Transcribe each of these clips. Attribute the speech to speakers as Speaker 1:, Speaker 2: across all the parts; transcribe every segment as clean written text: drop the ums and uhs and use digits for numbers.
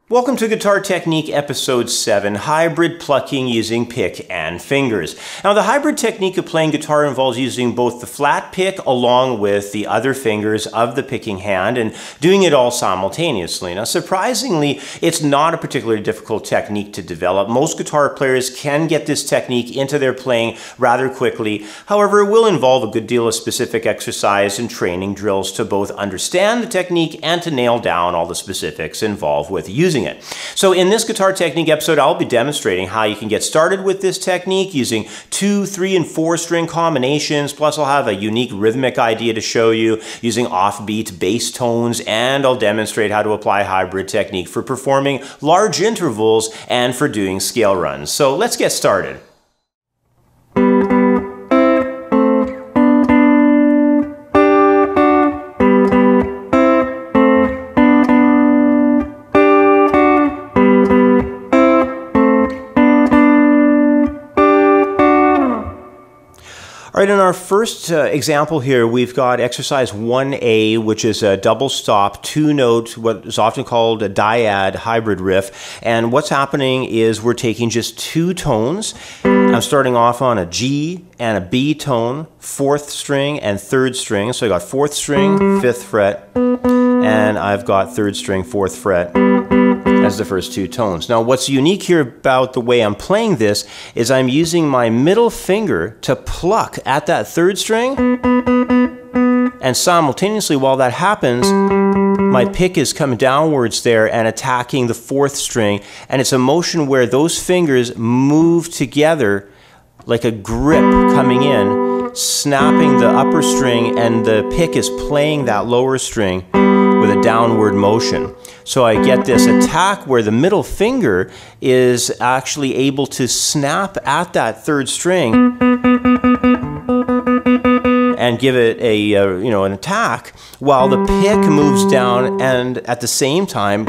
Speaker 1: Welcome to Guitar Technique Episode 7, Hybrid Plucking Using Pick and Fingers. Now, the hybrid technique of playing guitar involves using both the flat pick along with the other fingers of the picking hand and doing it all simultaneously. Now, surprisingly, it's not a particularly difficult technique to develop. Most guitar players can get this technique into their playing rather quickly. However, it will involve a good deal of specific exercise and training drills to both understand the technique and to nail down all the specifics involved with using it. So in this guitar technique episode, I'll be demonstrating how you can get started with this technique using 2, 3, and 4 string combinations. Plus I'll have a unique rhythmic idea to show you using offbeat bass tones, and I'll demonstrate how to apply hybrid technique for performing large intervals and for doing scale runs. So let's get started. All right, in our first example here, we've got exercise 1A, which is a double stop, 2-note, what is often called a dyad hybrid riff. And what's happening is we're taking just 2 tones. I'm starting off on a G and a B tone, 4th string and 3rd string. So I got 4th string, 5th fret, and I've got 3rd string, 4th fret as the first 2 tones. Now, what's unique here about the way I'm playing this is I'm using my middle finger to pluck at that 3rd string, and simultaneously while that happens, my pick is coming downwards there and attacking the 4th string, and it's a motion where those fingers move together like a grip coming in, snapping the upper string, and the pick is playing that lower string with a downward motion. So I get this attack where the middle finger is actually able to snap at that 3rd string and give it a an attack, while the pick moves down and at the same time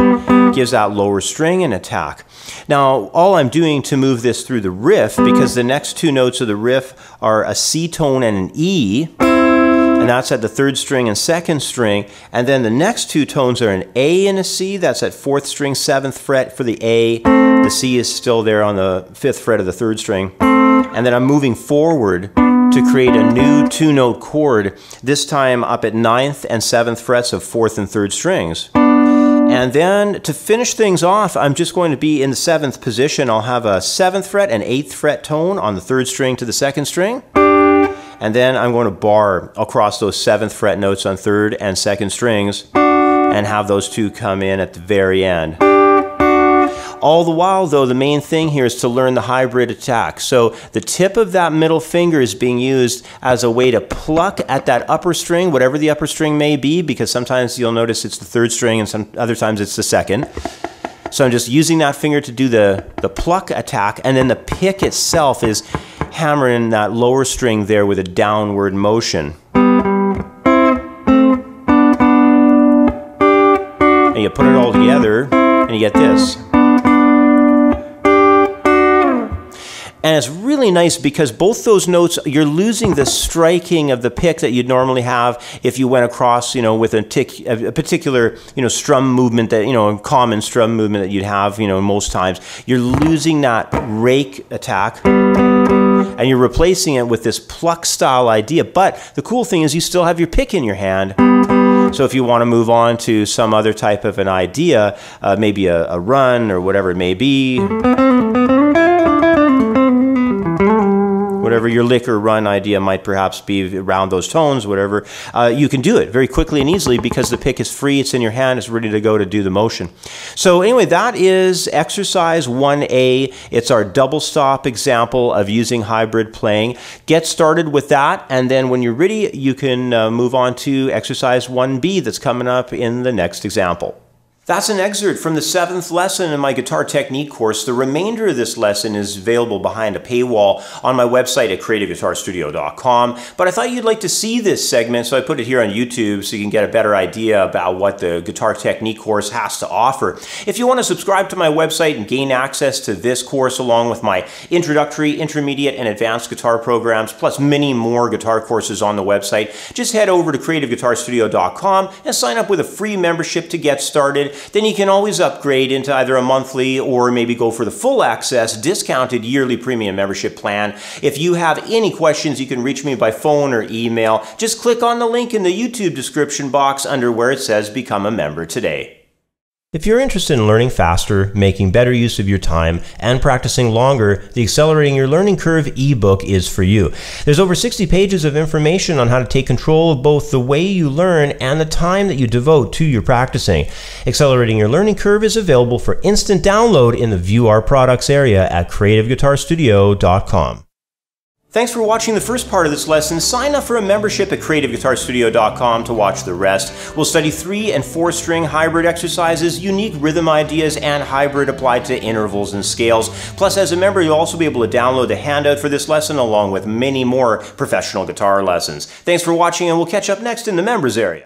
Speaker 1: gives that lower string an attack. Now, all I'm doing to move this through the riff, because the next 2 notes of the riff are a C tone and an E, and that's at the 3rd string and 2nd string, and then the next 2 tones are an A and a C, that's at 4th string, 7th fret for the A, the C is still there on the 5th fret of the 3rd string, and then I'm moving forward to create a new 2-note chord, this time up at 9th and 7th frets of 4th and 3rd strings. And then to finish things off, I'm just going to be in the 7th position. I'll have a 7th fret and 8th fret tone on the 3rd string to the 2nd string. And then I'm going to bar across those 7th fret notes on 3rd and 2nd strings and have those 2 come in at the very end. All the while, though, the main thing here is to learn the hybrid attack. So the tip of that middle finger is being used as a way to pluck at that upper string, whatever the upper string may be, because sometimes you'll notice it's the 3rd string and some other times it's the 2nd. So I'm just using that finger to do the pluck attack, and then the pick itself is hammering that lower string there with a downward motion. And you put it all together and you get this. And it's really nice because both those notes, you're losing the striking of the pick that you'd normally have if you went across, with a particular, strum movement that, a common strum movement that you'd have, most times. You're losing that rake attack and you're replacing it with this pluck style idea. But the cool thing is you still have your pick in your hand. So if you want to move on to some other type of an idea, maybe a run or whatever it may be, whatever your lick or run idea might perhaps be around those tones, whatever, you can do it very quickly and easily because the pick is free, it's in your hand, it's ready to go to do the motion. So anyway, that is exercise 1A. It's our double stop example of using hybrid playing. Get started with that, and then when you're ready, you can move on to exercise 1B that's coming up in the next example. That's an excerpt from the 7th lesson in my guitar technique course. The remainder of this lesson is available behind a paywall on my website at creativeguitarstudio.com. But I thought you'd like to see this segment, so I put it here on YouTube so you can get a better idea about what the guitar technique course has to offer. If you want to subscribe to my website and gain access to this course along with my introductory, intermediate, and advanced guitar programs, plus many more guitar courses on the website, just head over to creativeguitarstudio.com and sign up with a free membership to get started. then you can always upgrade into either a monthly or maybe go for the full access discounted yearly premium membership plan. If you have any questions, you can reach me by phone or email. Just click on the link in the YouTube description box under where it says Become a Member today. If you're interested in learning faster, making better use of your time, and practicing longer, the Accelerating Your Learning Curve ebook is for you. There's over 60 pages of information on how to take control of both the way you learn and the time that you devote to your practicing. Accelerating Your Learning Curve is available for instant download in the View Our Products area at creativeguitarstudio.com. Thanks for watching the first part of this lesson. Sign up for a membership at creativeguitarstudio.com to watch the rest. We'll study 3- and 4-string hybrid exercises, unique rhythm ideas, and hybrid applied to intervals and scales. Plus, as a member, you'll also be able to download the handout for this lesson along with many more professional guitar lessons. Thanks for watching, and we'll catch up next in the members area.